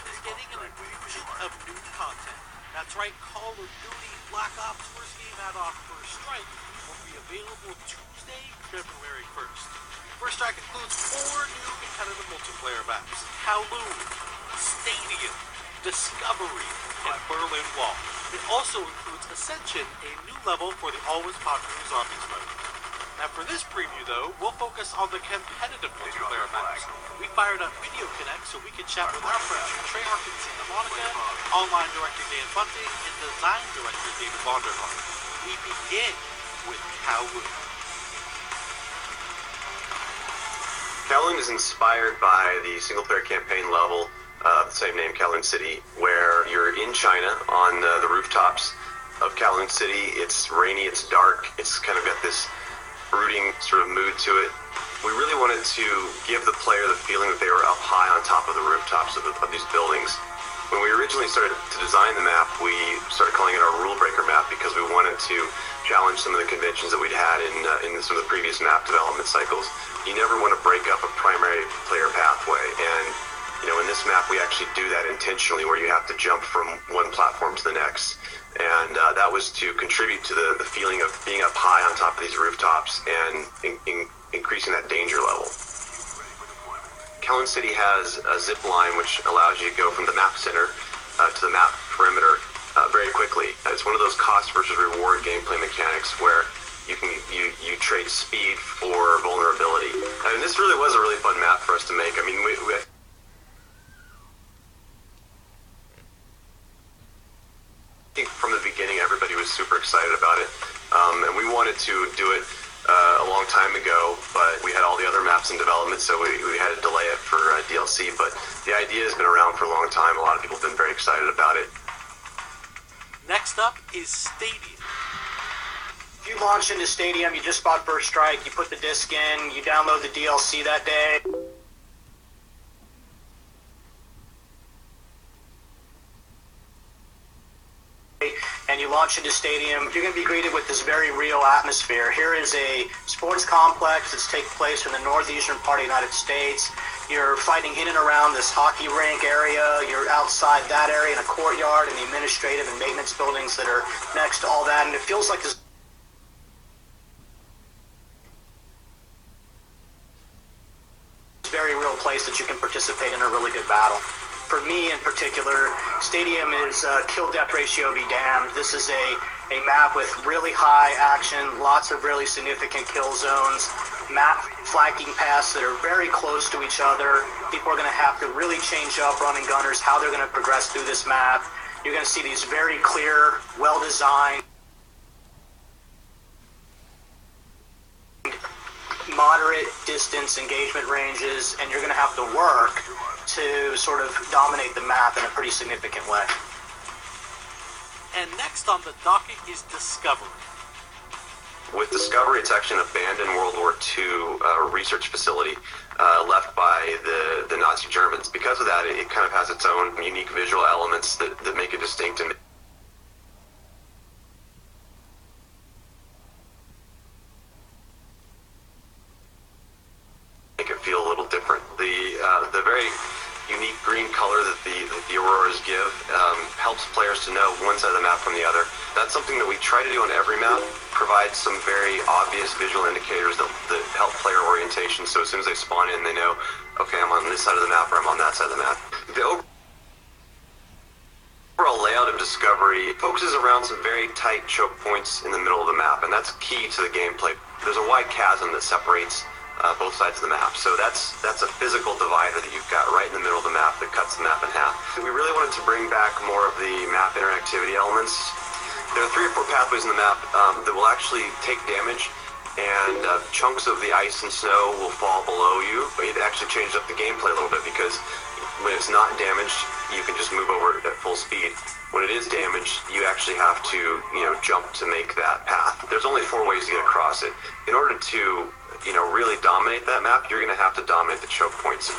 Time is getting an infusion of new content. That's right, Call of Duty Black Ops First Game Add-on First Strike will be available Tuesday, February 1st. First Strike includes 4 new competitive multiplayer maps: Kowloon, Stadium, Discovery, and Berlin Wall. It also includes Ascension, a new level for the always popular Zombies mode. Now for this preview though, we'll focus on the competitive multiplayer maps. We fired up Video Connect so we could chat with our friends from Treyarch and Santa Monica, online director Dan Bunting, and design director David Vonderhaar. We begin with Kowloon. Kowloon is inspired by the single-player campaign level of the same name, Kowloon City, where you're in China on the rooftops of Kowloon City. It's rainy, it's dark, it's kind of got this brooding sort of mood to it. We really wanted to give the player the feeling that they were up high on top of the rooftops of these buildings. When we originally started to design the map, we started calling it our rule breaker map because we wanted to challenge some of the conventions that we'd had in some of the previous map development cycles. You never want to break up a primary player pathway, and in this map we actually do that intentionally, where you have to jump from one platform to the next. And that was to contribute to the feeling of being up high on top of these rooftops and increasing that danger level. Kowloon City has a zip line which allows you to go from the map center to the map perimeter very quickly. It's one of those cost versus reward gameplay mechanics where you trade speed for vulnerability. And this really was a really fun map for us to make. I mean, we I think from the beginning everybody was super excited about it, and we wanted to do it a long time ago, but we had all the other maps in development, so we had to delay it for DLC. But the idea has been around for a long time. A lot of people have been very excited about it. Next up is Stadium. If you launch into Stadium, you just bought First Strike, you put the disc in, you download the DLC that day. And you launch into Stadium, you're going to be greeted with this very real atmosphere. Here is a sports complex that's taking place in the northeastern part of the United States. You're fighting in and around this hockey rink area. You're outside that area in a courtyard and the administrative and maintenance buildings that are next to all that. And it feels like this very real place that you can participate in a really good battle. For me in particular, Stadium is kill death ratio be damned. This is a map with really high action, lots of really significant kill zones, map flanking paths that are very close to each other. People are going to have to really change up running gunners, how they're going to progress through this map. You're going to see these very clear, well-designed, moderate distance engagement ranges, and you're going to have to work to sort of dominate the map in a pretty significant way. And next on the docket is Discovery. With Discovery, it's actually an abandoned World War II research facility left by the Nazi Germans. Because of that, it kind of has its own unique visual elements that make it distinct and make it feel a little different. The very unique green color that the auroras give helps players to know one side of the map from the other. That's something that we try to do on every map, provide some very obvious visual indicators that help player orientation, so as soon as they spawn in, they know, okay, I'm on this side of the map or I'm on that side of the map. The overall layout of Discovery focuses around some very tight choke points in the middle of the map, and that's key to the gameplay. There's a wide chasm that separates both sides of the map. So that's a physical divider that you've got right in the middle of the map that cuts the map in half. We really wanted to bring back more of the map interactivity elements. There are 3 or 4 pathways in the map that will actually take damage, and chunks of the ice and snow will fall below you, but it actually changes up the gameplay a little bit, because when it's not damaged, you can just move over at full speed. When it is damaged, you actually have to, jump to make that path. There's only 4 ways to get across it. In order to really dominate that map, you're going to have to dominate the choke points.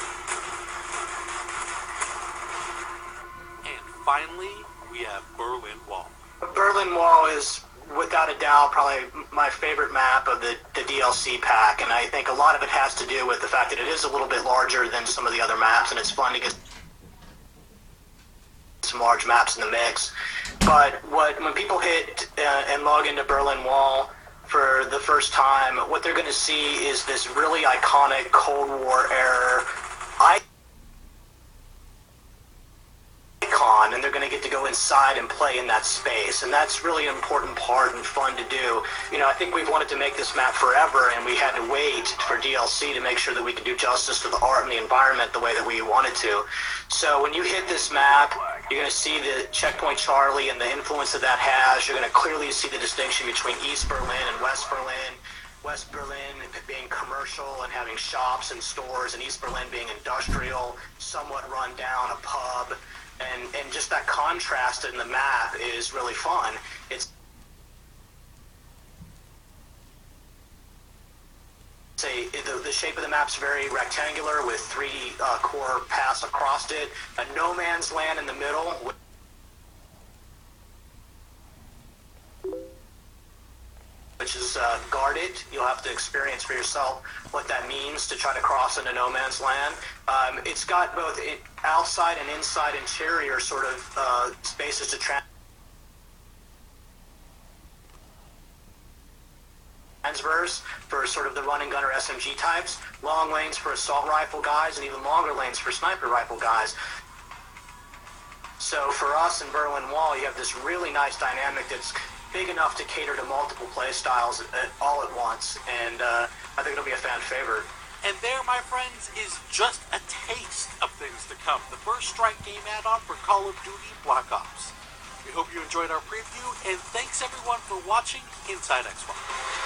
And finally, we have Berlin Wall. Berlin Wall is, without a doubt, probably my favorite map of the DLC pack, and I think a lot of it has to do with the fact that it is a little bit larger than some of the other maps, and it's fun to get some large maps in the mix. But when people hit and log into Berlin Wall for the first time, what they're going to see is this really iconic Cold War era icon, and they're going to get to go inside and play in that space, and that's really an important part and fun to do. You know, I think we've wanted to make this map forever, and we had to wait for DLC to make sure that we could do justice to the art and the environment the way that we wanted to. So when you hit this map, you're going to see the Checkpoint Charlie and the influence that that has. You're going to clearly see the distinction between East Berlin and West Berlin. West Berlin being commercial and having shops and stores, and East Berlin being industrial, somewhat run down, a pub. And just that contrast in the map is really fun. The shape of the map's very rectangular with 3 core paths across it, a no man's land in the middle, which is guarded. You'll have to experience for yourself what that means to try to cross into no man's land. It's got both outside and inside interior sort of spaces to transverse for sort of the run and gunner SMG types, long lanes for assault rifle guys, and even longer lanes for sniper rifle guys. So for us in Berlin Wall, you have this really nice dynamic that's big enough to cater to multiple play styles all at once, and I think it'll be a fan favorite. And there, my friends, is just a taste of things to come. The First Strike game add-on for Call of Duty Black Ops. We hope you enjoyed our preview, and thanks everyone for watching Inside Xbox.